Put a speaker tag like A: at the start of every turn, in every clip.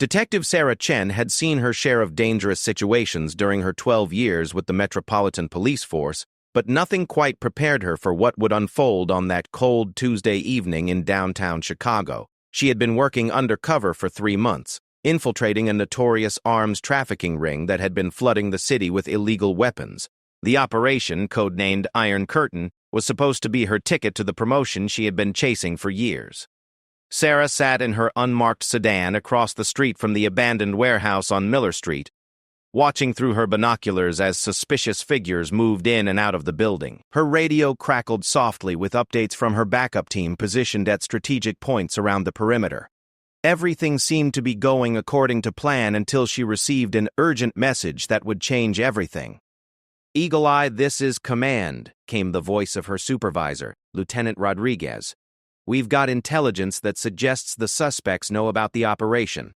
A: Detective Sarah Chen had seen her share of dangerous situations during her 12 years with the Metropolitan Police Force, but nothing quite prepared her for what would unfold on that cold Tuesday evening in downtown Chicago. She had been working undercover for 3 months, infiltrating a notorious arms trafficking ring that had been flooding the city with illegal weapons. The operation, codenamed Iron Curtain, was supposed to be her ticket to the promotion she had been chasing for years. Sarah sat in her unmarked sedan across the street from the abandoned warehouse on Miller Street, watching through her binoculars as suspicious figures moved in and out of the building. Her radio crackled softly with updates from her backup team positioned at strategic points around the perimeter. Everything seemed to be going according to plan until she received an urgent message that would change everything. "Eagle Eye, this is command," came the voice of her supervisor, Lieutenant Rodriguez. "We've got intelligence that suggests the suspects know about the operation.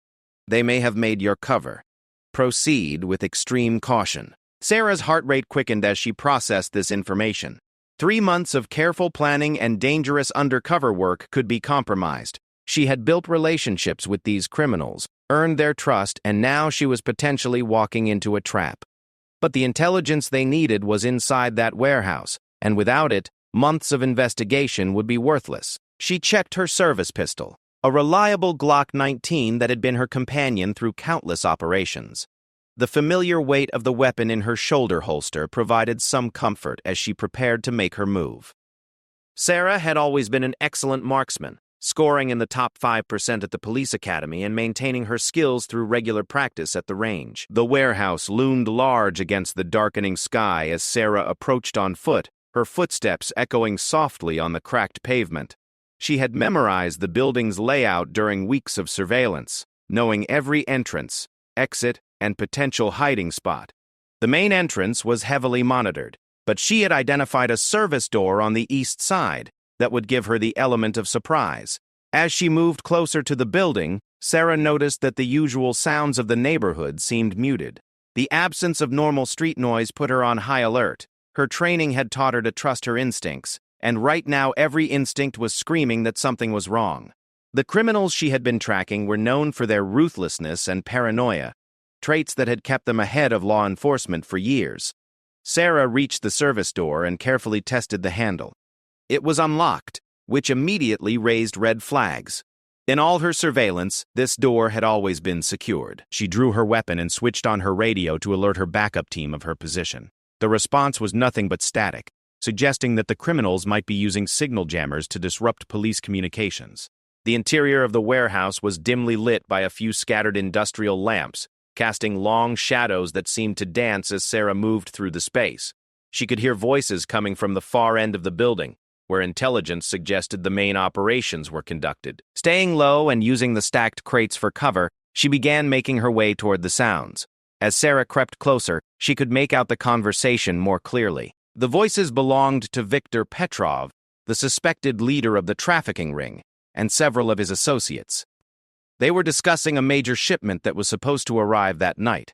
A: They may have made your cover. Proceed with extreme caution." Sarah's heart rate quickened as she processed this information. 3 months of careful planning and dangerous undercover work could be compromised. She had built relationships with these criminals, earned their trust, and now she was potentially walking into a trap. But the intelligence they needed was inside that warehouse, and without it, months of investigation would be worthless. She checked her service pistol, a reliable Glock 19 that had been her companion through countless operations. The familiar weight of the weapon in her shoulder holster provided some comfort as she prepared to make her move. Sarah had always been an excellent marksman, scoring in the top 5% at the police academy and maintaining her skills through regular practice at the range. The warehouse loomed large against the darkening sky as Sarah approached on foot, her footsteps echoing softly on the cracked pavement. She had memorized the building's layout during weeks of surveillance, knowing every entrance, exit, and potential hiding spot. The main entrance was heavily monitored, but she had identified a service door on the east side that would give her the element of surprise. As she moved closer to the building, Sarah noticed that the usual sounds of the neighborhood seemed muted. The absence of normal street noise put her on high alert. Her training had taught her to trust her instincts, and right now every instinct was screaming that something was wrong. The criminals she had been tracking were known for their ruthlessness and paranoia, traits that had kept them ahead of law enforcement for years. Sarah reached the service door and carefully tested the handle. It was unlocked, which immediately raised red flags. In all her surveillance, this door had always been secured. She drew her weapon and switched on her radio to alert her backup team of her position. The response was nothing but static, suggesting that the criminals might be using signal jammers to disrupt police communications. The interior of the warehouse was dimly lit by a few scattered industrial lamps, casting long shadows that seemed to dance as Sarah moved through the space. She could hear voices coming from the far end of the building, where intelligence suggested the main operations were conducted. Staying low and using the stacked crates for cover, she began making her way toward the sounds. As Sarah crept closer, she could make out the conversation more clearly. The voices belonged to Viktor Petrov, the suspected leader of the trafficking ring, and several of his associates. They were discussing a major shipment that was supposed to arrive that night,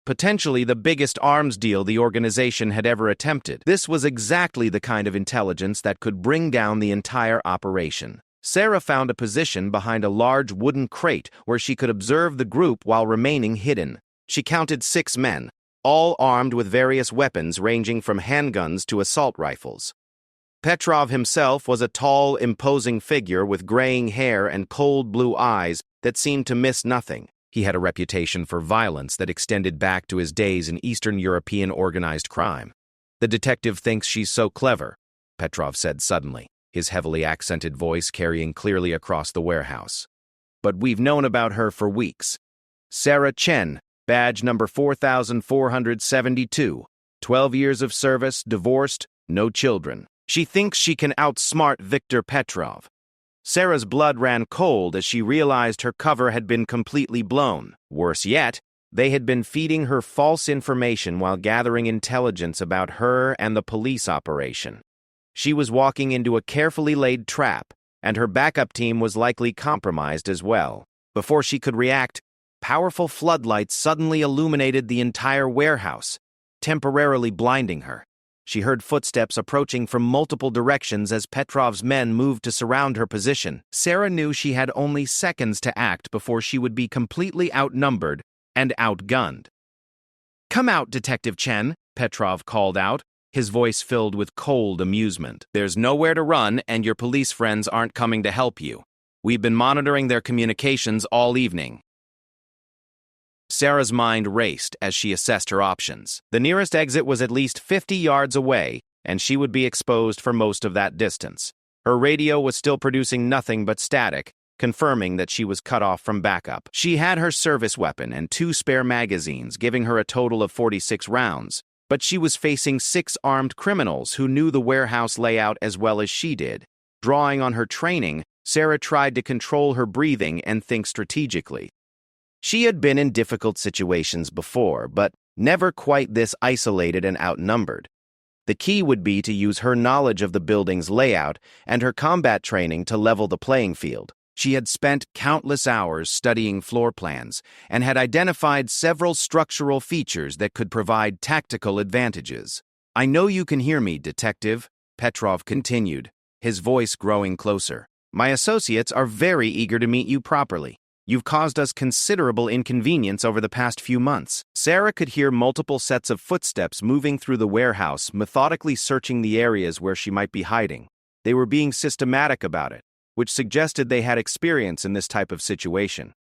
A: potentially the biggest arms deal the organization had ever attempted. This was exactly the kind of intelligence that could bring down the entire operation. Sarah found a position behind a large wooden crate where she could observe the group while remaining hidden. She counted 6 men, all armed with various weapons ranging from handguns to assault rifles. Petrov himself was a tall, imposing figure with graying hair and cold blue eyes that seemed to miss nothing. He had a reputation for violence that extended back to his days in Eastern European organized crime. "The detective thinks she's so clever," Petrov said suddenly, his heavily accented voice carrying clearly across the warehouse. "But we've known about her for weeks. Sarah Chen, badge number 4472, 12 years of service, divorced, no children. She thinks she can outsmart Viktor Petrov." Sarah's blood ran cold as she realized her cover had been completely blown. Worse yet, they had been feeding her false information while gathering intelligence about her and the police operation. She was walking into a carefully laid trap, and her backup team was likely compromised as well. Before she could react, powerful floodlights suddenly illuminated the entire warehouse, temporarily blinding her. She heard footsteps approaching from multiple directions as Petrov's men moved to surround her position. Sarah knew she had only seconds to act before she would be completely outnumbered and outgunned. "Come out, Detective Chen," Petrov called out, his voice filled with cold amusement. "There's nowhere to run, and your police friends aren't coming to help you. We've been monitoring their communications all evening." Sarah's mind raced as she assessed her options. The nearest exit was at least 50 yards away, and she would be exposed for most of that distance. Her radio was still producing nothing but static, confirming that she was cut off from backup. She had her service weapon and 2 spare magazines, giving her a total of 46 rounds, but she was facing 6 armed criminals who knew the warehouse layout as well as she did. Drawing on her training, Sarah tried to control her breathing and think strategically. She had been in difficult situations before, but never quite this isolated and outnumbered. The key would be to use her knowledge of the building's layout and her combat training to level the playing field. She had spent countless hours studying floor plans and had identified several structural features that could provide tactical advantages. "I know you can hear me, Detective," Petrov continued, his voice growing closer. "My associates are very eager to meet you properly. You've caused us considerable inconvenience over the past few months." Sarah could hear multiple sets of footsteps moving through the warehouse, methodically searching the areas where she might be hiding. They were being systematic about it, which suggested they had experience in this type of situation.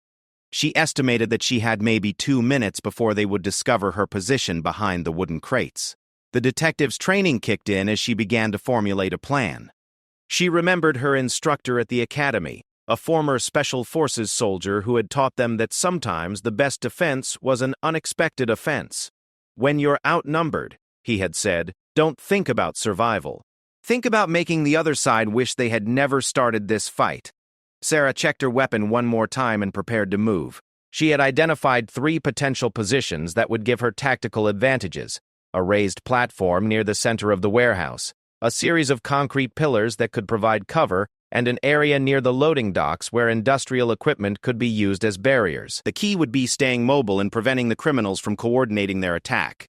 A: She estimated that she had maybe 2 minutes before they would discover her position behind the wooden crates. The detective's training kicked in as she began to formulate a plan. She remembered her instructor at the academy, a former Special Forces soldier who had taught them that sometimes the best defense was an unexpected offense. "When you're outnumbered," he had said, "don't think about survival. Think about making the other side wish they had never started this fight." Sarah checked her weapon one more time and prepared to move. She had identified 3 potential positions that would give her tactical advantages: a raised platform near the center of the warehouse, a series of concrete pillars that could provide cover, and an area near the loading docks where industrial equipment could be used as barriers. The key would be staying mobile and preventing the criminals from coordinating their attack.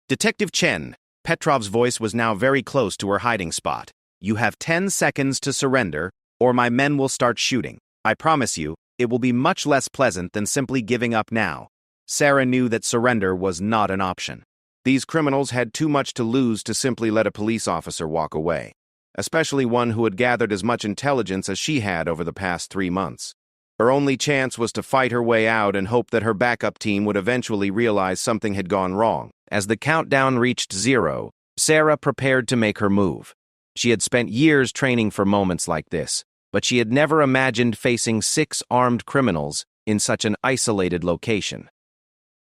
A: "Detective Chen," Petrov's voice was now very close to her hiding spot. "You have 10 seconds to surrender, or my men will start shooting. I promise you, it will be much less pleasant than simply giving up now." Sarah knew that surrender was not an option. These criminals had too much to lose to simply let a police officer walk away, especially one who had gathered as much intelligence as she had over the past 3 months. Her only chance was to fight her way out and hope that her backup team would eventually realize something had gone wrong. As the countdown reached 0, Sarah prepared to make her move. She had spent years training for moments like this, but she had never imagined facing 6 armed criminals in such an isolated location.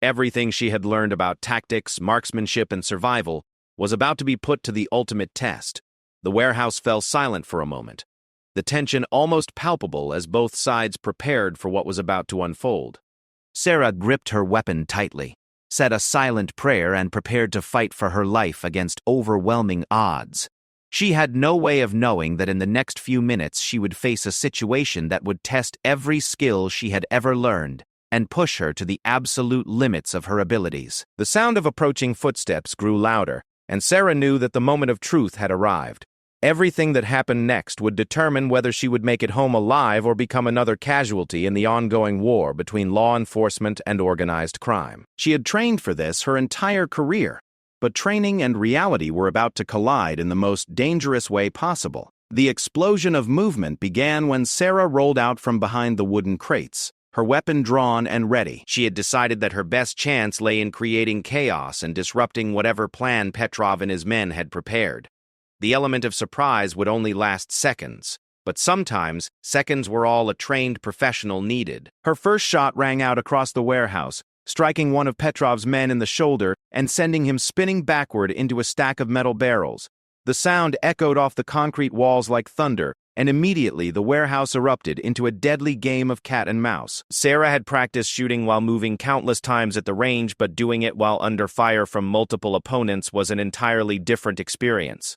A: Everything she had learned about tactics, marksmanship, and survival was about to be put to the ultimate test. The warehouse fell silent for a moment, the tension almost palpable as both sides prepared for what was about to unfold. Sarah gripped her weapon tightly, said a silent prayer, and prepared to fight for her life against overwhelming odds. She had no way of knowing that in the next few minutes she would face a situation that would test every skill she had ever learned and push her to the absolute limits of her abilities. The sound of approaching footsteps grew louder, and Sarah knew that the moment of truth had arrived. Everything that happened next would determine whether she would make it home alive or become another casualty in the ongoing war between law enforcement and organized crime. She had trained for this her entire career, but training and reality were about to collide in the most dangerous way possible. The explosion of movement began when Sarah rolled out from behind the wooden crates, her weapon drawn and ready. She had decided that her best chance lay in creating chaos and disrupting whatever plan Petrov and his men had prepared. The element of surprise would only last seconds, but sometimes seconds were all a trained professional needed. Her first shot rang out across the warehouse, striking one of Petrov's men in the shoulder and sending him spinning backward into a stack of metal barrels. The sound echoed off the concrete walls like thunder, and immediately the warehouse erupted into a deadly game of cat and mouse. Sarah had practiced shooting while moving countless times at the range, but doing it while under fire from multiple opponents was an entirely different experience.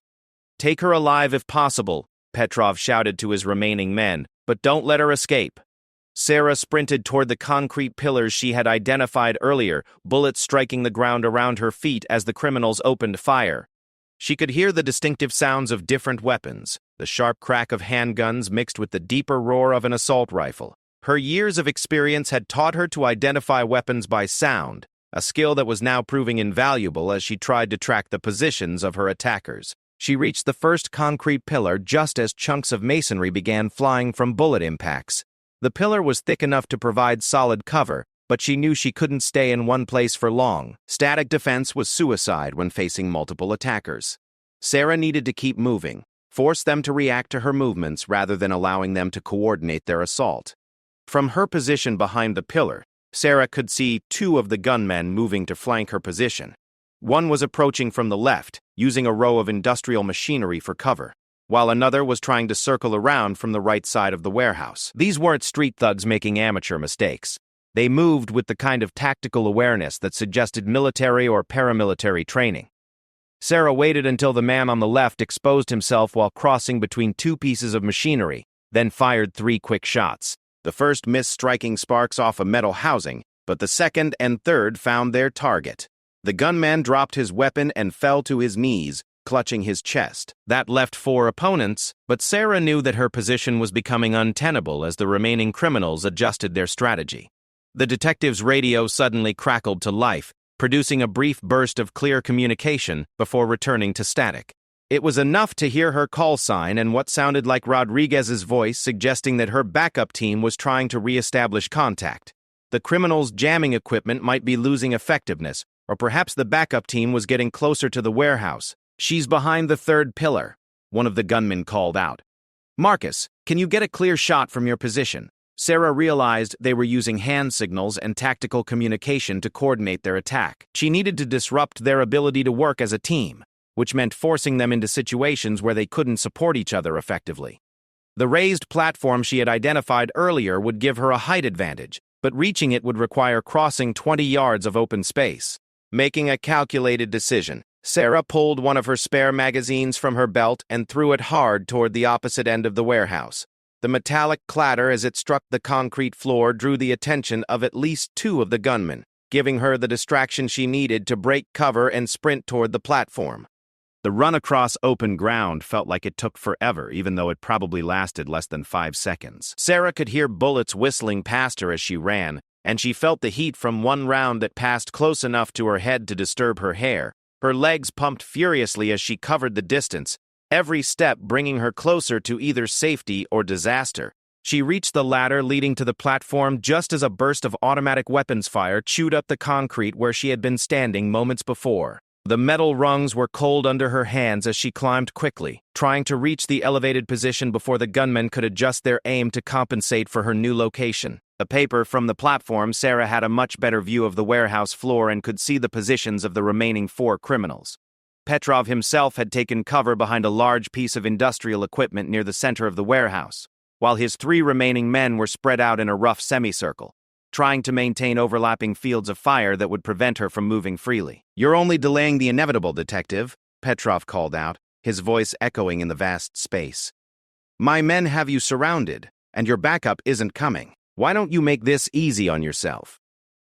A: "Take her alive if possible," Petrov shouted to his remaining men, "but don't let her escape." Sarah sprinted toward the concrete pillars she had identified earlier, bullets striking the ground around her feet as the criminals opened fire. She could hear the distinctive sounds of different weapons, the sharp crack of handguns mixed with the deeper roar of an assault rifle. Her years of experience had taught her to identify weapons by sound, a skill that was now proving invaluable as she tried to track the positions of her attackers. She reached the first concrete pillar just as chunks of masonry began flying from bullet impacts. The pillar was thick enough to provide solid cover, but she knew she couldn't stay in one place for long. Static defense was suicide when facing multiple attackers. Sarah needed to keep moving, force them to react to her movements rather than allowing them to coordinate their assault. From her position behind the pillar, Sarah could see two of the gunmen moving to flank her position. One was approaching from the left, using a row of industrial machinery for cover, while another was trying to circle around from the right side of the warehouse. These weren't street thugs making amateur mistakes. They moved with the kind of tactical awareness that suggested military or paramilitary training. Sarah waited until the man on the left exposed himself while crossing between two pieces of machinery, then fired 3 quick shots. The first missed, striking sparks off a metal housing, but the second and third found their target. The gunman dropped his weapon and fell to his knees, clutching his chest. That left 4 opponents, but Sarah knew that her position was becoming untenable as the remaining criminals adjusted their strategy. The detective's radio suddenly crackled to life, producing a brief burst of clear communication before returning to static. It was enough to hear her call sign and what sounded like Rodriguez's voice suggesting that her backup team was trying to re-establish contact. The criminals' jamming equipment might be losing effectiveness, or perhaps the backup team was getting closer to the warehouse. "She's behind the 3rd pillar," one of the gunmen called out. "Marcus, can you get a clear shot from your position?" Sarah realized they were using hand signals and tactical communication to coordinate their attack. She needed to disrupt their ability to work as a team, which meant forcing them into situations where they couldn't support each other effectively. The raised platform she had identified earlier would give her a height advantage, but reaching it would require crossing 20 yards of open space. Making a calculated decision, Sarah pulled one of her spare magazines from her belt and threw it hard toward the opposite end of the warehouse. The metallic clatter as it struck the concrete floor drew the attention of at least 2 of the gunmen, giving her the distraction she needed to break cover and sprint toward the platform. The run across open ground felt like it took forever, even though it probably lasted less than 5 seconds. Sarah could hear bullets whistling past her as she ran, and she felt the heat from one round that passed close enough to her head to disturb her hair. Her legs pumped furiously as she covered the distance, every step bringing her closer to either safety or disaster. She reached the ladder leading to the platform just as a burst of automatic weapons fire chewed up the concrete where she had been standing moments before. The metal rungs were cold under her hands as she climbed quickly, trying to reach the elevated position before the gunmen could adjust their aim to compensate for her new location. A paper from the platform, Sarah had a much better view of the warehouse floor and could see the positions of the remaining 4 criminals. Petrov himself had taken cover behind a large piece of industrial equipment near the center of the warehouse, while his 3 remaining men were spread out in a rough semicircle, trying to maintain overlapping fields of fire that would prevent her from moving freely. "You're only delaying the inevitable, Detective," Petrov called out, his voice echoing in the vast space. "My men have you surrounded, and your backup isn't coming. Why don't you make this easy on yourself?"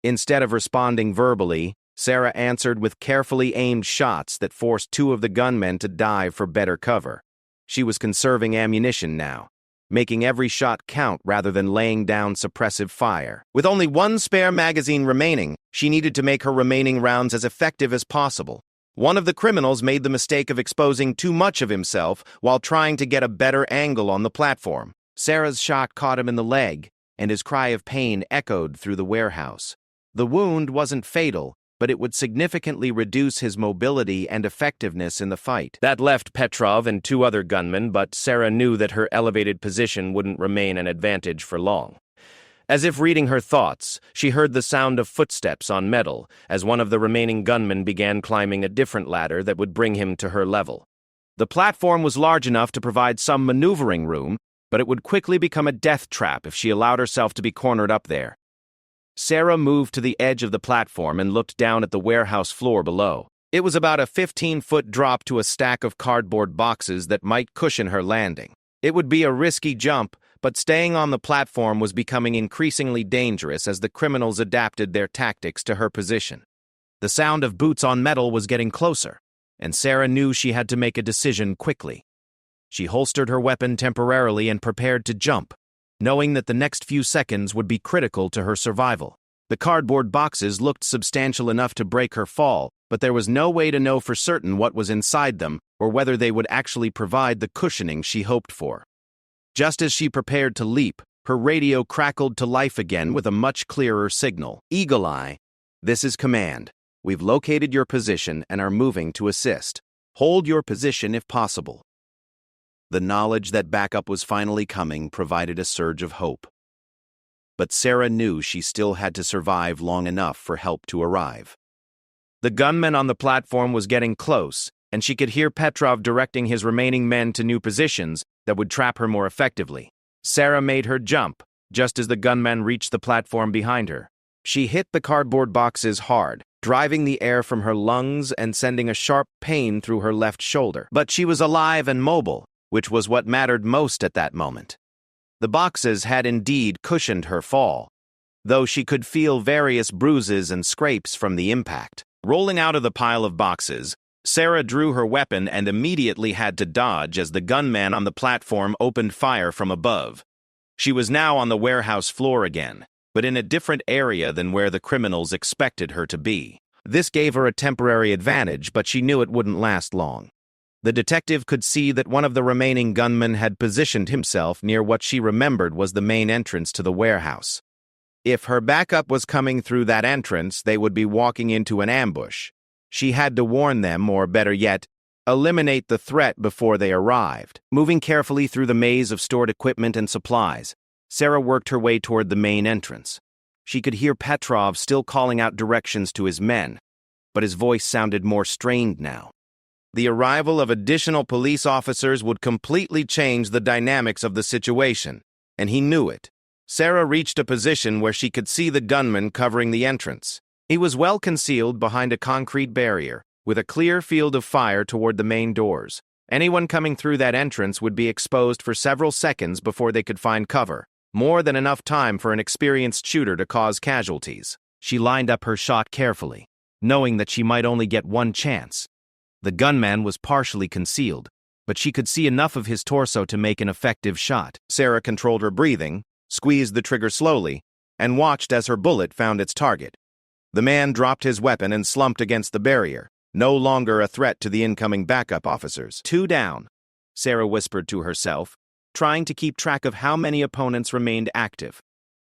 A: Instead of responding verbally, Sarah answered with carefully aimed shots that forced 2 of the gunmen to dive for better cover. She was conserving ammunition now, making every shot count rather than laying down suppressive fire. With only 1 spare magazine remaining, she needed to make her remaining rounds as effective as possible. One of the criminals made the mistake of exposing too much of himself while trying to get a better angle on the platform. Sarah's shot caught him in the leg, and his cry of pain echoed through the warehouse. The wound wasn't fatal, but it would significantly reduce his mobility and effectiveness in the fight. That left Petrov and 2 other gunmen, but Sarah knew that her elevated position wouldn't remain an advantage for long. As if reading her thoughts, she heard the sound of footsteps on metal as one of the remaining gunmen began climbing a different ladder that would bring him to her level. The platform was large enough to provide some maneuvering room, but it would quickly become a death trap if she allowed herself to be cornered up there. Sarah moved to the edge of the platform and looked down at the warehouse floor below. It was about a 15-foot drop to a stack of cardboard boxes that might cushion her landing. It would be a risky jump, but staying on the platform was becoming increasingly dangerous as the criminals adapted their tactics to her position. The sound of boots on metal was getting closer. and Sarah knew she had to make a decision quickly. She holstered her weapon temporarily and prepared to jump, knowing that the next few seconds would be critical to her survival. The cardboard boxes looked substantial enough to break her fall, but there was no way to know for certain what was inside them or whether they would actually provide the cushioning she hoped for. Just as she prepared to leap, her radio crackled to life again with a much clearer signal. "Eagle Eye, this is command. We've located your position and are moving to assist. Hold your position if possible." The knowledge that backup was finally coming provided a surge of hope. But Sarah knew she still had to survive long enough for help to arrive. The gunman on the platform was getting close, and she could hear Petrov directing his remaining men to new positions that would trap her more effectively. Sarah made her jump, just as the gunman reached the platform behind her. She hit the cardboard boxes hard, driving the air from her lungs and sending a sharp pain through her left shoulder. But she was alive and mobile, which was what mattered most at that moment. The boxes had indeed cushioned her fall, though she could feel various bruises and scrapes from the impact. Rolling out of the pile of boxes, Sarah drew her weapon and immediately had to dodge as the gunman on the platform opened fire from above. She was now on the warehouse floor again, but in a different area than where the criminals expected her to be. This gave her a temporary advantage, but she knew it wouldn't last long. The detective could see that one of the remaining gunmen had positioned himself near what she remembered was the main entrance to the warehouse. If her backup was coming through that entrance, they would be walking into an ambush. She had to warn them, or better yet, eliminate the threat before they arrived. Moving carefully through the maze of stored equipment and supplies, Sarah worked her way toward the main entrance. She could hear Petrov still calling out directions to his men, but his voice sounded more strained now. The arrival of additional police officers would completely change the dynamics of the situation, and he knew it. Sarah reached a position where she could see the gunman covering the entrance. He was well concealed behind a concrete barrier, with a clear field of fire toward the main doors. Anyone coming through that entrance would be exposed for several seconds before they could find cover, more than enough time for an experienced shooter to cause casualties. She lined up her shot carefully, knowing that she might only get one chance. The gunman was partially concealed, but she could see enough of his torso to make an effective shot. Sarah controlled her breathing, squeezed the trigger slowly, and watched as her bullet found its target. The man dropped his weapon and slumped against the barrier, no longer a threat to the incoming backup officers. 2 down, Sarah whispered to herself, trying to keep track of how many opponents remained active.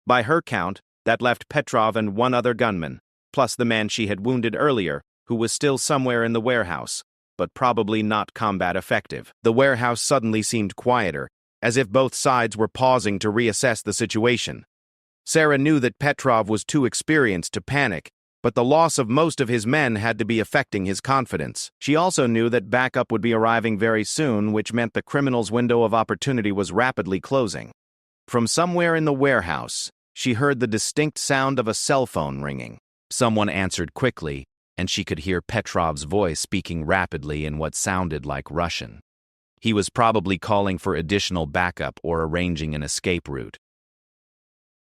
A: By her count, that left Petrov and one other gunman, plus the man she had wounded earlier, who was still somewhere in the warehouse, but probably not combat effective. The warehouse suddenly seemed quieter, as if both sides were pausing to reassess the situation. Sarah knew that Petrov was too experienced to panic, but the loss of most of his men had to be affecting his confidence. She also knew that backup would be arriving very soon, which meant the criminal's window of opportunity was rapidly closing. From somewhere in the warehouse, she heard the distinct sound of a cell phone ringing. Someone answered quickly, and she could hear Petrov's voice speaking rapidly in what sounded like Russian. He was probably calling for additional backup or arranging an escape route.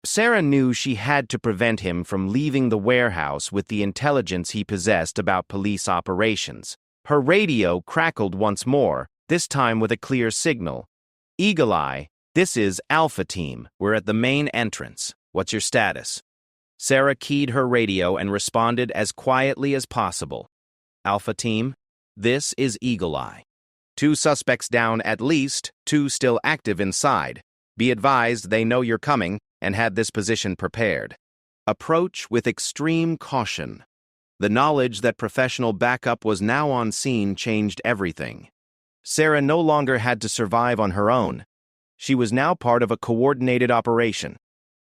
A: Sarah knew she had to prevent him from leaving the warehouse with the intelligence he possessed about police operations. Her radio crackled once more, this time with a clear signal. "Eagle Eye, this is Alpha Team. We're at the main entrance. What's your status?" Sarah keyed her radio and responded as quietly as possible. "Alpha Team, this is Eagle Eye. 2 suspects down at least, 2 still active inside. Be advised they know you're coming and had this position prepared. Approach with extreme caution." The knowledge that professional backup was now on scene changed everything. Sarah no longer had to survive on her own. She was now part of a coordinated operation.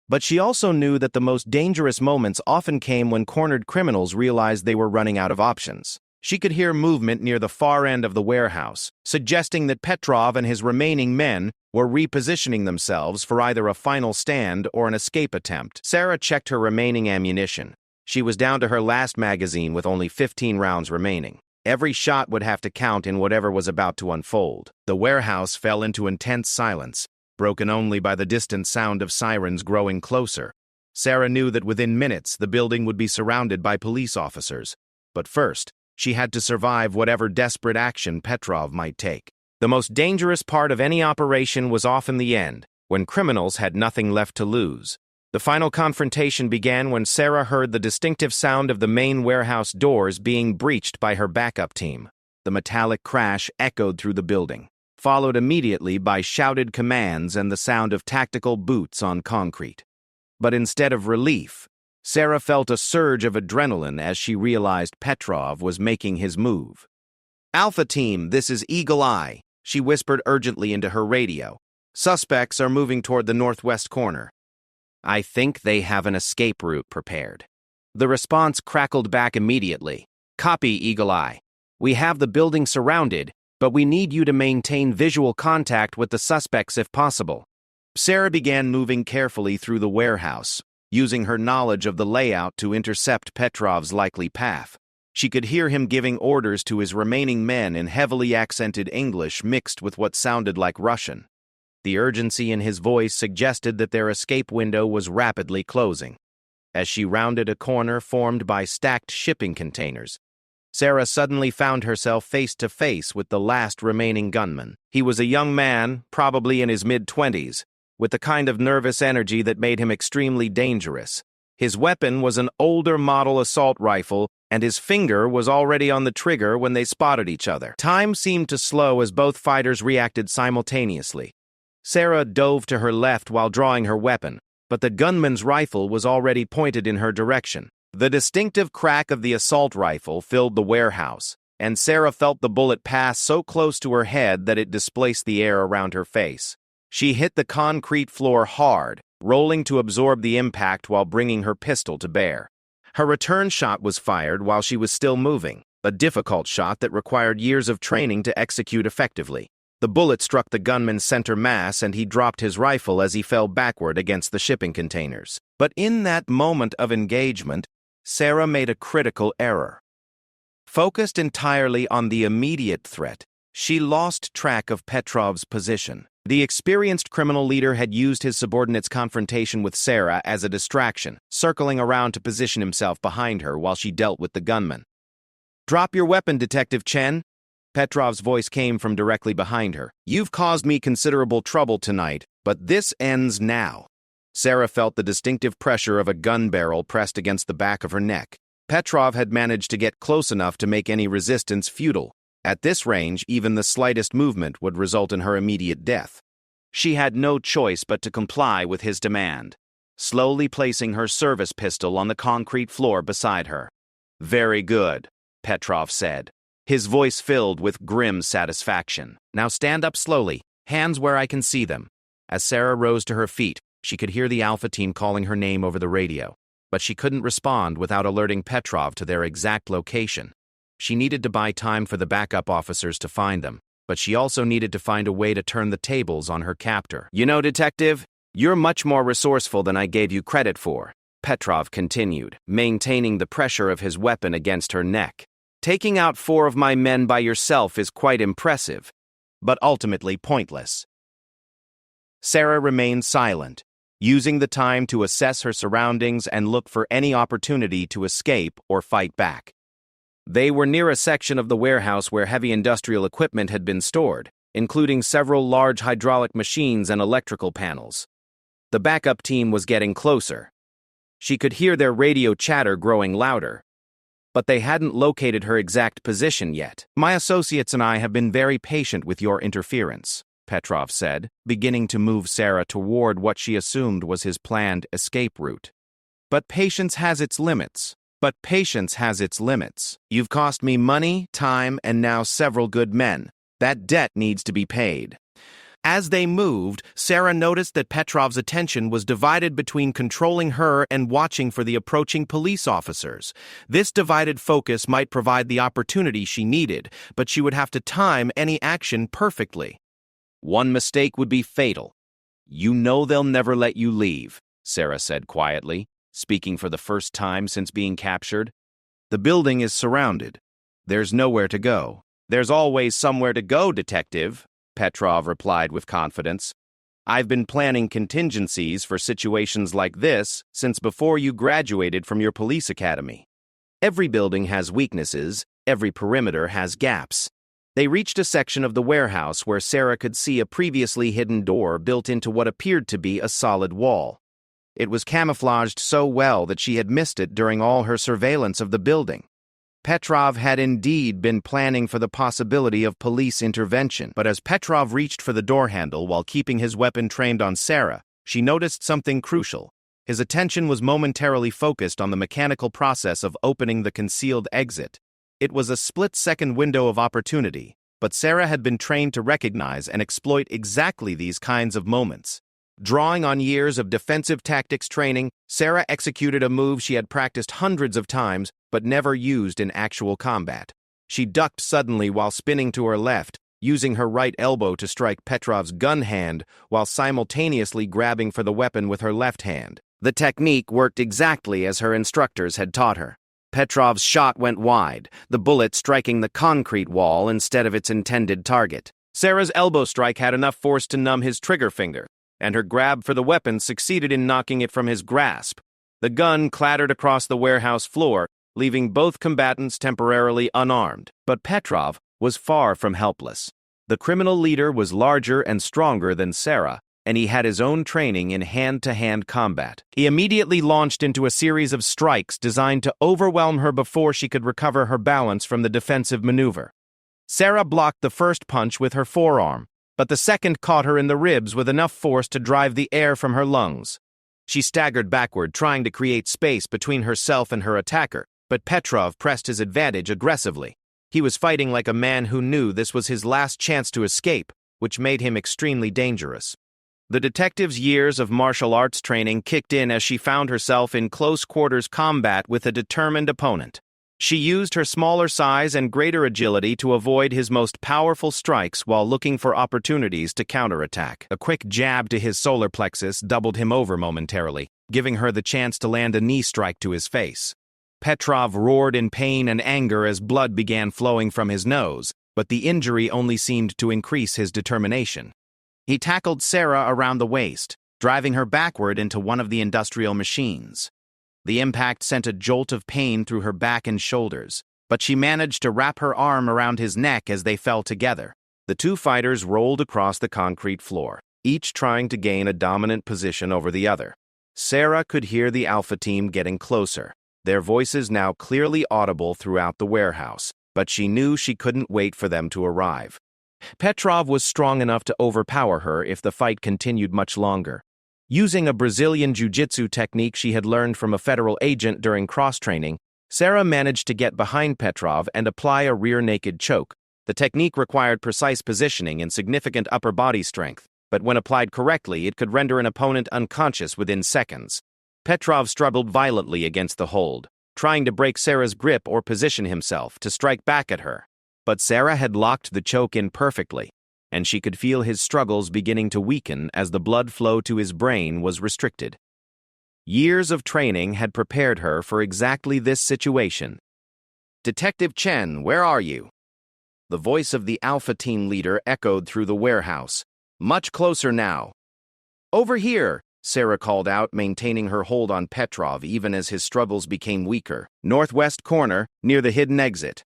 A: But she also knew that the most dangerous moments often came when cornered criminals realized they were running out of options. She could hear movement near the far end of the warehouse, suggesting that Petrov and his remaining men were repositioning themselves for either a final stand or an escape attempt. Sarah checked her remaining ammunition. She was down to her last magazine with only 15 rounds remaining. Every shot would have to count in whatever was about to unfold. The warehouse fell into intense silence, broken only by the distant sound of sirens growing closer. Sarah knew that within minutes the building would be surrounded by police officers. But first, She had to survive whatever desperate action Petrov might take. The most dangerous part of any operation was often the end, when criminals had nothing left to lose. The final confrontation began when Sarah heard the distinctive sound of the main warehouse doors being breached by her backup team. The metallic crash echoed through the building, followed immediately by shouted commands and the sound of tactical boots on concrete. But instead of relief, Sarah felt a surge of adrenaline as she realized Petrov was making his move. "Alpha Team, this is Eagle Eye," she whispered urgently into her radio. "Suspects are moving toward the northwest corner. I think they have an escape route prepared." The response crackled back immediately. "Copy, Eagle Eye. We have the building surrounded, but we need you to maintain visual contact with the suspects if possible." Sarah began moving carefully through the warehouse, using her knowledge of the layout to intercept Petrov's likely path. She could hear him giving orders to his remaining men in heavily accented English mixed with what sounded like Russian. The urgency in his voice suggested that their escape window was rapidly closing. As she rounded a corner formed by stacked shipping containers, Sarah suddenly found herself face to face with the last remaining gunman. He was a young man, probably in his mid-20s, with the kind of nervous energy that made him extremely dangerous. His weapon was an older model assault rifle, and his finger was already on the trigger when they spotted each other. Time seemed to slow as both fighters reacted simultaneously. Sarah dove to her left while drawing her weapon, but the gunman's rifle was already pointed in her direction. The distinctive crack of the assault rifle filled the warehouse, and Sarah felt the bullet pass so close to her head that it displaced the air around her face. She hit the concrete floor hard, rolling to absorb the impact while bringing her pistol to bear. Her return shot was fired while she was still moving, a difficult shot that required years of training to execute effectively. The bullet struck the gunman's center mass and he dropped his rifle as he fell backward against the shipping containers. But in that moment of engagement, Sarah made a critical error. Focused entirely on the immediate threat, she lost track of Petrov's position. The experienced criminal leader had used his subordinate's confrontation with Sarah as a distraction, circling around to position himself behind her while she dealt with the gunman. "Drop your weapon, Detective Chen." Petrov's voice came from directly behind her. "You've caused me considerable trouble tonight, but this ends now." Sarah felt the distinctive pressure of a gun barrel pressed against the back of her neck. Petrov had managed to get close enough to make any resistance futile. At this range, even the slightest movement would result in her immediate death. She had no choice but to comply with his demand, slowly placing her service pistol on the concrete floor beside her. "Very good," Petrov said, his voice filled with grim satisfaction. "Now stand up slowly, hands where I can see them." As Sarah rose to her feet, she could hear the Alpha Team calling her name over the radio, but she couldn't respond without alerting Petrov to their exact location. She needed to buy time for the backup officers to find them, but she also needed to find a way to turn the tables on her captor. "You know, Detective, you're much more resourceful than I gave you credit for," Petrov continued, maintaining the pressure of his weapon against her neck. "Taking out 4 of my men by yourself is quite impressive, but ultimately pointless." Sarah remained silent, using the time to assess her surroundings and look for any opportunity to escape or fight back. They were near a section of the warehouse where heavy industrial equipment had been stored, including several large hydraulic machines and electrical panels. The backup team was getting closer. She could hear their radio chatter growing louder, but they hadn't located her exact position yet. "My associates and I have been very patient with your interference," Petrov said, beginning to move Sarah toward what she assumed was his planned escape route. But patience has its limits. You've cost me money, time, and now several good men. That debt needs to be paid." As they moved, Sarah noticed that Petrov's attention was divided between controlling her and watching for the approaching police officers. This divided focus might provide the opportunity she needed, but she would have to time any action perfectly. One mistake would be fatal. "You know they'll never let you leave," Sarah said quietly, speaking for the first time since being captured. "The building is surrounded. There's nowhere to go." "There's always somewhere to go, Detective," Petrov replied with confidence. "I've been planning contingencies for situations like this since before you graduated from your police academy. Every building has weaknesses, Every perimeter has gaps. They reached a section of the warehouse where Sarah could see a previously hidden door built into what appeared to be a solid wall. It was camouflaged so well that she had missed it during all her surveillance of the building. Petrov had indeed been planning for the possibility of police intervention, but as Petrov reached for the door handle while keeping his weapon trained on Sarah, she noticed something crucial. His attention was momentarily focused on the mechanical process of opening the concealed exit. It was a split-second window of opportunity, but Sarah had been trained to recognize and exploit exactly these kinds of moments. Drawing on years of defensive tactics training, Sarah executed a move she had practiced hundreds of times but never used in actual combat. She ducked suddenly while spinning to her left, using her right elbow to strike Petrov's gun hand while simultaneously grabbing for the weapon with her left hand. The technique worked exactly as her instructors had taught her. Petrov's shot went wide, the bullet striking the concrete wall instead of its intended target. Sarah's elbow strike had enough force to numb his trigger finger, and her grab for the weapon succeeded in knocking it from his grasp. The gun clattered across the warehouse floor, leaving both combatants temporarily unarmed. But Petrov was far from helpless. The criminal leader was larger and stronger than Sarah, and he had his own training in hand-to-hand combat. He immediately launched into a series of strikes designed to overwhelm her before she could recover her balance from the defensive maneuver. Sarah blocked the first punch with her forearm, but the second caught her in the ribs with enough force to drive the air from her lungs. She staggered backward, trying to create space between herself and her attacker, but Petrov pressed his advantage aggressively. He was fighting like a man who knew this was his last chance to escape, which made him extremely dangerous. The detective's years of martial arts training kicked in as she found herself in close-quarters combat with a determined opponent. She used her smaller size and greater agility to avoid his most powerful strikes while looking for opportunities to counterattack. A quick jab to his solar plexus doubled him over momentarily, giving her the chance to land a knee strike to his face. Petrov roared in pain and anger as blood began flowing from his nose, but the injury only seemed to increase his determination. He tackled Sarah around the waist, driving her backward into one of the industrial machines. The impact sent a jolt of pain through her back and shoulders, but she managed to wrap her arm around his neck as they fell together. The two fighters rolled across the concrete floor, each trying to gain a dominant position over the other. Sarah could hear the Alpha team getting closer, their voices now clearly audible throughout the warehouse, but she knew she couldn't wait for them to arrive. Petrov was strong enough to overpower her if the fight continued much longer. Using a Brazilian jiu-jitsu technique she had learned from a federal agent during cross-training, Sarah managed to get behind Petrov and apply a rear-naked choke. The technique required precise positioning and significant upper body strength, but when applied correctly, it could render an opponent unconscious within seconds. Petrov struggled violently against the hold, trying to break Sarah's grip or position himself to strike back at her. But Sarah had locked the choke in perfectly, and she could feel his struggles beginning to weaken as the blood flow to his brain was restricted. Years of training had prepared her for exactly this situation. "Detective Chen, where are you?" The voice of the Alpha team leader echoed through the warehouse. "Much closer now." "Over here," Sarah called out, maintaining her hold on Petrov even as his struggles became weaker. "Northwest corner, near the hidden exit."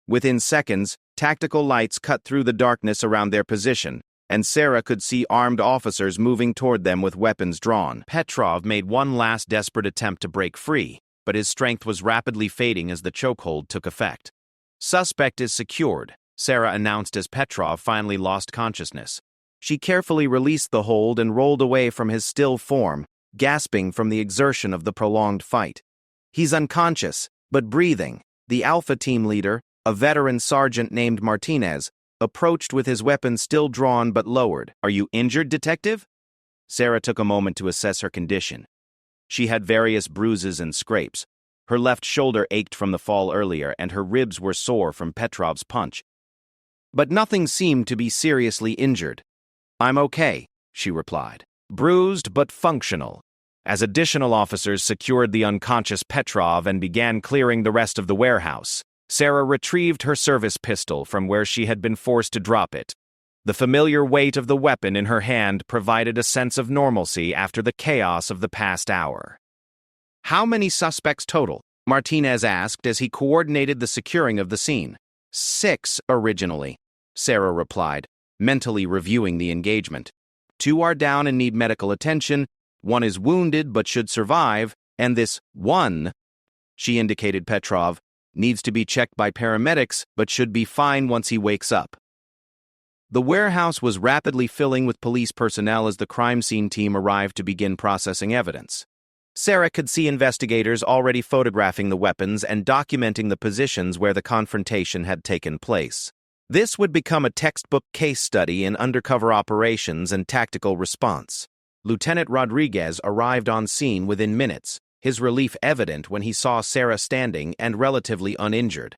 A: Within seconds, tactical lights cut through the darkness around their position, and Sarah could see armed officers moving toward them with weapons drawn. Petrov made one last desperate attempt to break free, but his strength was rapidly fading as the chokehold took effect. "Suspect is secured," Sarah announced as Petrov finally lost consciousness. She carefully released the hold and rolled away from his still form, gasping from the exertion of the prolonged fight. "He's unconscious, but breathing." The Alpha team leader, a veteran sergeant named Martinez, approached with his weapon still drawn but lowered. "Are you injured, detective?" Sarah took a moment to assess her condition. She had various bruises and scrapes. Her left shoulder ached from the fall earlier, and her ribs were sore from Petrov's punch. But nothing seemed to be seriously injured. "I'm okay," she replied. "Bruised but functional." As additional officers secured the unconscious Petrov and began clearing the rest of the warehouse, Sarah retrieved her service pistol from where she had been forced to drop it. The familiar weight of the weapon in her hand provided a sense of normalcy after the chaos of the past hour. "How many suspects total?" Martinez asked as he coordinated the securing of the scene. 6 originally, Sarah replied, mentally reviewing the engagement. 2 are down and need medical attention, 1 is wounded but should survive, and this 1, she indicated Petrov, needs to be checked by paramedics but should be fine once he wakes up. The warehouse was rapidly filling with police personnel as the crime scene team arrived to begin processing evidence. Sarah could see investigators already photographing the weapons and documenting the positions where the confrontation had taken place. This would become a textbook case study in undercover operations and tactical response. Lieutenant Rodriguez arrived on scene within minutes, his relief evident when he saw Sarah standing and relatively uninjured.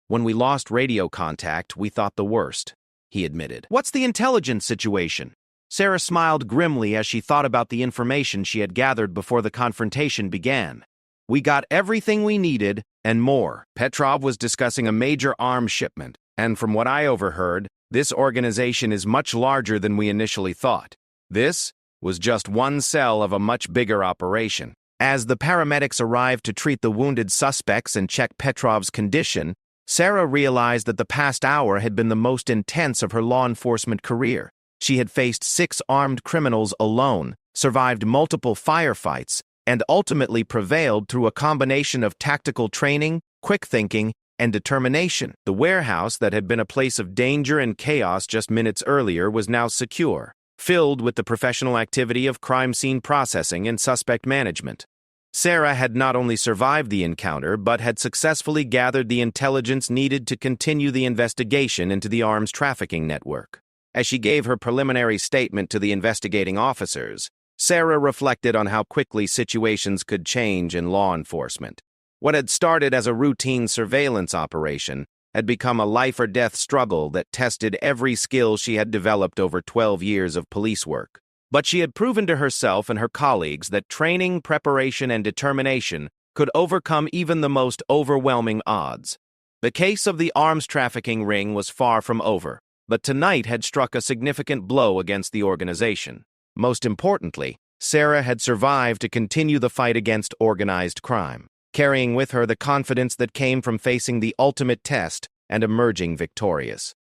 A: "When we lost radio contact, we thought the worst," he admitted. "What's the intelligence situation?" Sarah smiled grimly as she thought about the information she had gathered before the confrontation began. "We got everything we needed and more." Petrov was discussing a major arms shipment, and from what I overheard, this organization is much larger than we initially thought. This was just one cell of a much bigger operation. As the paramedics arrived to treat the wounded suspects and check Petrov's condition, Sarah realized that the past hour had been the most intense of her law enforcement career. She had faced 6 armed criminals alone, survived multiple firefights, and ultimately prevailed through a combination of tactical training, quick thinking, and determination. The warehouse that had been a place of danger and chaos just minutes earlier was now secure, filled with the professional activity of crime scene processing and suspect management. Sarah had not only survived the encounter, but had successfully gathered the intelligence needed to continue the investigation into the arms trafficking network. As she gave her preliminary statement to the investigating officers, Sarah reflected on how quickly situations could change in law enforcement. What had started as a routine surveillance operation had become a life-or-death struggle that tested every skill she had developed over 12 years of police work. But she had proven to herself and her colleagues that training, preparation, and determination could overcome even the most overwhelming odds. The case of the arms trafficking ring was far from over, but tonight had struck a significant blow against the organization. Most importantly, Sarah had survived to continue the fight against organized crime, carrying with her the confidence that came from facing the ultimate test and emerging victorious.